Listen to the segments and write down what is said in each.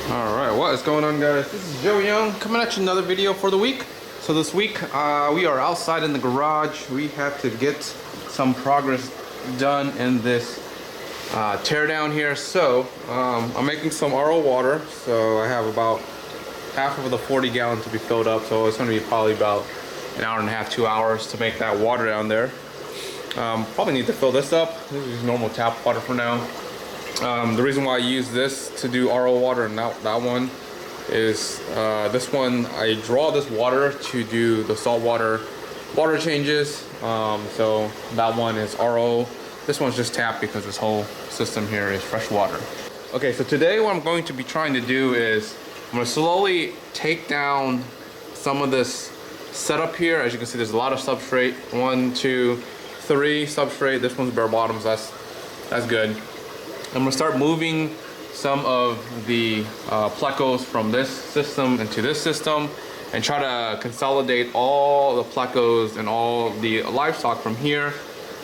Alright, what is going on, guys? This is Joe Young coming at you another video for the week. So this week we are outside in the garage. We have to get some progress done in this tear down here. So I'm making some RO water. So I have about half of the 40 gallons to be filled up. So it's going to be probably about an hour and a half, 2 hours to make that water down there. Probably need to fill this up. This is normal tap water for now. The reason why I use this to do RO water and not that one is this one, I draw this water to do the saltwater water changes. So that one is RO. This one's just tap because this whole system here is fresh water. Okay, so today what I'm going to be trying to do is I'm going to slowly take down some of this setup here. As you can see, there's a lot of substrate. 1, 2, 3 substrate. This one's bare bottoms. That's good. I'm gonna start moving some of the plecos from this system into this system and try to consolidate all the plecos and all the livestock from here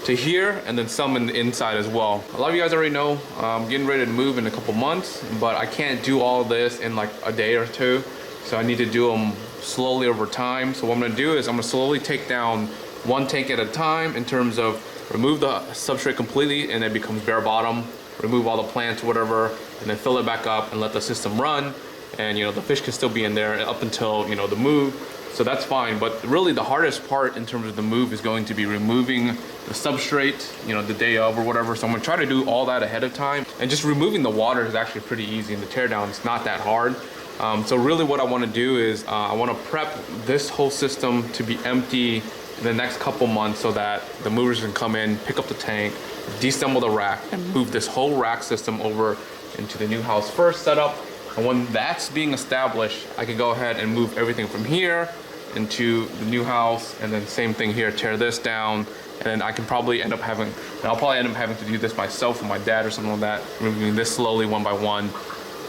to here, and then some in the inside as well. A lot of you guys already know I'm getting ready to move in a couple months, but I can't do all this in like a day or two, so I need to do them slowly over time. So what I'm gonna do is I'm gonna slowly take down one tank at a time in terms of remove the substrate completely and it becomes bare bottom, remove all the plants or whatever, and then fill it back up and let the system run. And you know, the fish can still be in there up until, you know, the move. So that's fine. But really the hardest part in terms of the move is going to be removing the substrate, you know, the day of or whatever. So I'm gonna try to do all that ahead of time. And just removing the water is actually pretty easy, and the teardown is not that hard. So really what I wanna do is I wanna prep this whole system to be empty in the next couple months so that the movers can come in, pick up the tank, deassemble the rack, and move this whole rack system over into the new house first setup. And when that's being established, I can go ahead and move everything from here into the new house, and then same thing here, tear this down, and then I can probably end up having, and I'll probably end up having to do this myself with my dad or something like that, moving this slowly one by one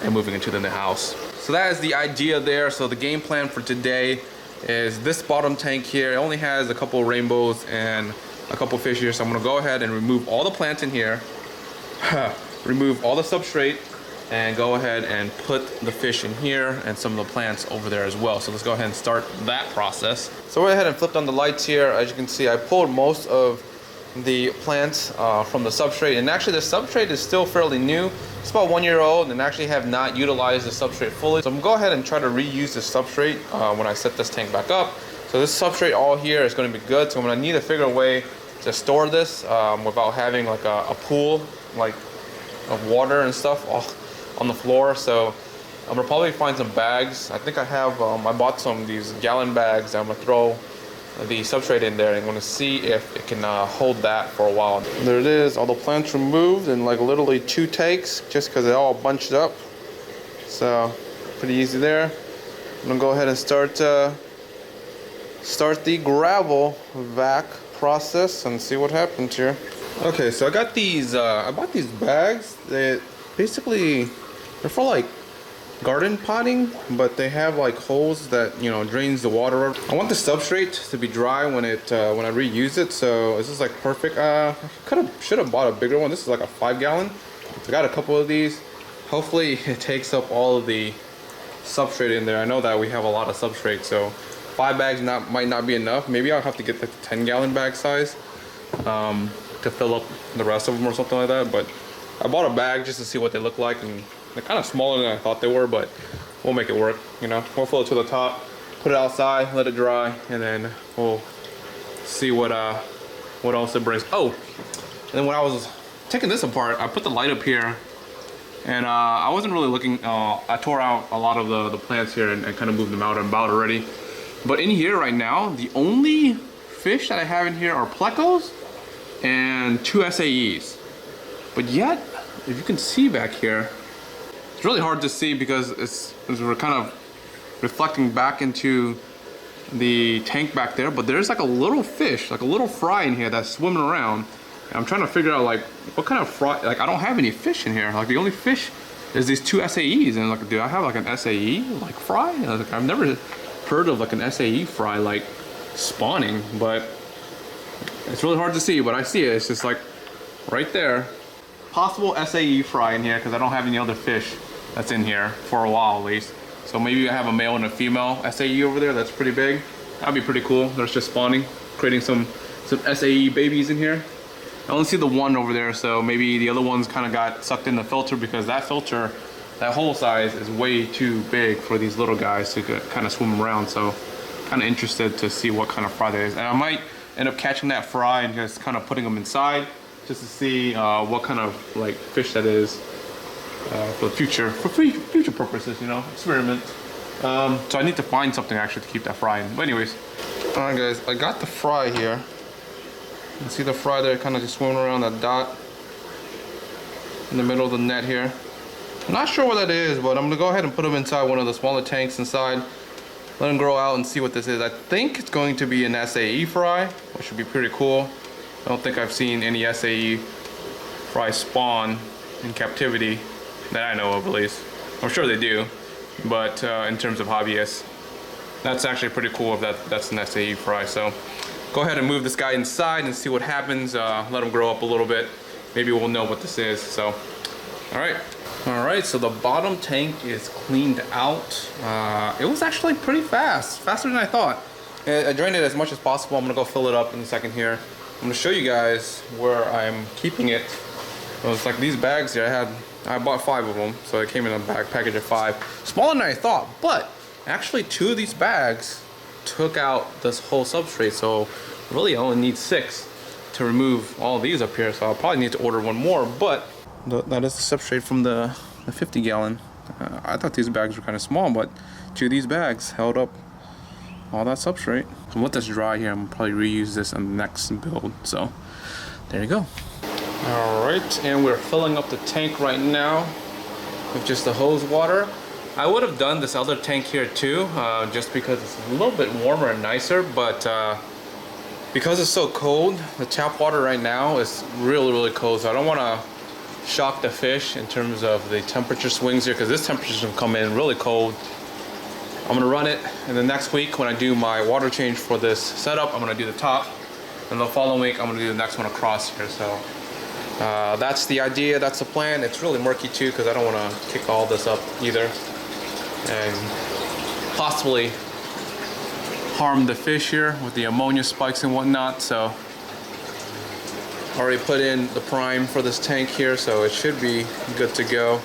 and moving into the new house. So that is the idea there. So the game plan for today is this bottom tank here. It only has a couple rainbows and a couple fish here, so I'm gonna go ahead and remove all the plants in here, remove all the substrate, and go ahead and put the fish in here and some of the plants over there as well. So let's go ahead and start that process. So I went ahead and flipped on the lights here. As you can see, I pulled most of the plants from the substrate, and actually the substrate is still fairly new. It's about 1 year old, and actually have not utilized the substrate fully. So I'm gonna go ahead and try to reuse the substrate when I set this tank back up. So this substrate all here is going to be good. So I'm gonna need to figure a way to store this without having like a pool like of water and stuff on the floor. So I'm gonna probably find some bags. I think I have, I bought these gallon bags. I'm gonna throw the substrate in there and I'm gonna see if it can hold that for a while. There it is, all the plants removed in like literally 2 takes, just because they're all bunched up. So pretty easy there. I'm gonna go ahead and start the gravel vac process and see what happens here. Okay, so I got these, I bought these bags that basically, they're for like garden potting, but they have like holes that, you know, drains the water. I want the substrate to be dry when I reuse it, so this is like perfect. Should have bought a bigger one. This is like a 5 gallon. I got a couple of these. Hopefully it takes up all of the substrate in there. I know that we have a lot of substrate, so 5 bags might not be enough. Maybe I'll have to get the 10 gallon bag size to fill up the rest of them or something like that. But I bought a bag just to see what they look like, and they're kind of smaller than I thought they were, but we'll make it work, you know. We'll fill it to the top, put it outside, let it dry, and then we'll see what else it brings. Oh, and then when I was taking this apart, I put the light up here, and I wasn't really looking. I tore out a lot of the plants here and kind of moved them out and about already. But in here right now, the only fish that I have in here are plecos and 2 SAEs. But yet, if you can see back here, it's really hard to see because we're kind of reflecting back into the tank back there. But there's like a little fish, like a little fry in here that's swimming around. And I'm trying to figure out like what kind of fry. Like I don't have any fish in here. Like the only fish is these 2 SAEs, and like, do I have like an SAE like fry? Like, I've never heard of like an SAE fry like spawning, but it's really hard to see. But I see it. It's just like right there. Possible SAE fry in here because I don't have any other fish that's in here for a while at least. So maybe I have a male and a female SAE over there. That's pretty big. That'd be pretty cool. They're just spawning, creating some SAE babies in here. I only see the one over there, so maybe the other ones kind of got sucked in the filter, because that filter, that hole size is way too big for these little guys to kind of swim around. So kind of interested to see what kind of fry that is. And I might end up catching that fry and just kind of putting them inside just to see what kind of like fish that is for the future, for future purposes, you know, experiment. So I need to find something actually to keep that fry in. But anyways, all right guys, I got the fry here. You see the fry there kind of just swimming around that dot in the middle of the net here. I'm not sure what that is, but I'm gonna go ahead and put them inside one of the smaller tanks inside. Let them grow out and see what this is. I think it's going to be an SAE fry, which should be pretty cool. I don't think I've seen any SAE fry spawn in captivity that I know of, at least. I'm sure they do, but in terms of hobbyists, that's actually pretty cool if that's an SAE fry. So go ahead and move this guy inside and see what happens. Let him grow up a little bit. Maybe we'll know what this is. So, all right, so the bottom tank is cleaned out. It was actually pretty fast, faster than I thought. I drained it as much as possible. I'm gonna go fill it up in a second here. I'm gonna show you guys where I'm keeping it. It was like these bags here. I bought 5 of them, so it came in a package of 5. Smaller than I thought, but actually 2 of these bags took out this whole substrate. So really, I only need 6 to remove all these up here. So I'll probably need to order one more, but that is the substrate from the 50 gallon. I thought these bags were kind of small, but 2 of these bags held up all that substrate. So let this dry here. I'm gonna probably reuse this on the next build. So there you go. All right, and we're filling up the tank right now with just the hose water. I would have done this other tank here too, just because it's a little bit warmer and nicer, but because it's so cold, the tap water right now is really cold, so I don't want to shock the fish in terms of the temperature swings here, because this temperature is going to come in really cold. I'm going to run it, and the next week when I do my water change for this setup, I'm going to do the top, and the following week I'm going to do the next one across here. So that's the idea, that's the plan. It's really murky too, because I don't want to kick all this up either and possibly harm the fish here with the ammonia spikes and whatnot. So already put in the prime for this tank here, so it should be good to go.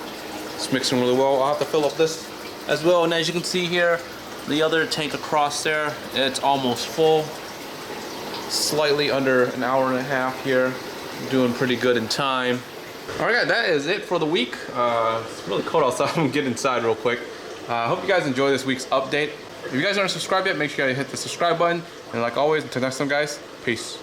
It's mixing really well. I'll have to fill up this as well, and as you can see here, the other tank across there, it's almost full. Slightly under an hour and a half here. Doing pretty good in time. Alright guys, that is it for the week. It's really cold outside. I'm gonna get inside real quick. I hope you guys enjoy this week's update. If you guys aren't subscribed yet, make sure you hit the subscribe button. And like always, until next time guys, peace.